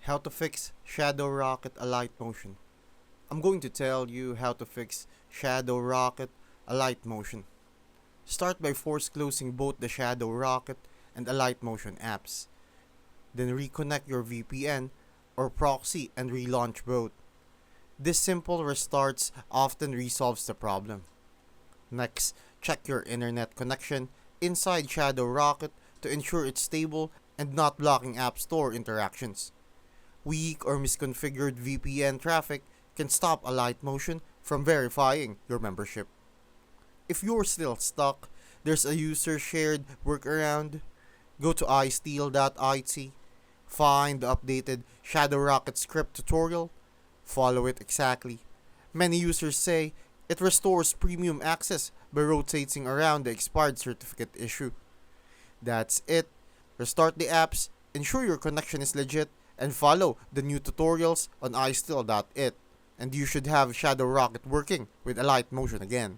How to fix Shadowrocket Alight Motion. I'm going to tell you how to fix Shadowrocket Alight Motion. Start by force closing both the Shadowrocket and Alight Motion apps. Then reconnect your VPN or proxy and relaunch both. This simple restarts often resolves the problem. Next, check your internet connection inside Shadowrocket to ensure it's stable and not blocking App Store interactions. Weak or misconfigured VPN traffic can stop Alight Motion from verifying your membership. If you're still stuck, there's a user shared workaround. Go to isteal.it, find the updated Shadowrocket script tutorial, follow it exactly. Many users say it restores premium access by rotating around the expired certificate issue. That's it. Restart the apps, ensure your connection is legit, and follow the new tutorials on isteal.it. And you should have Shadowrocket working with Alight Motion again.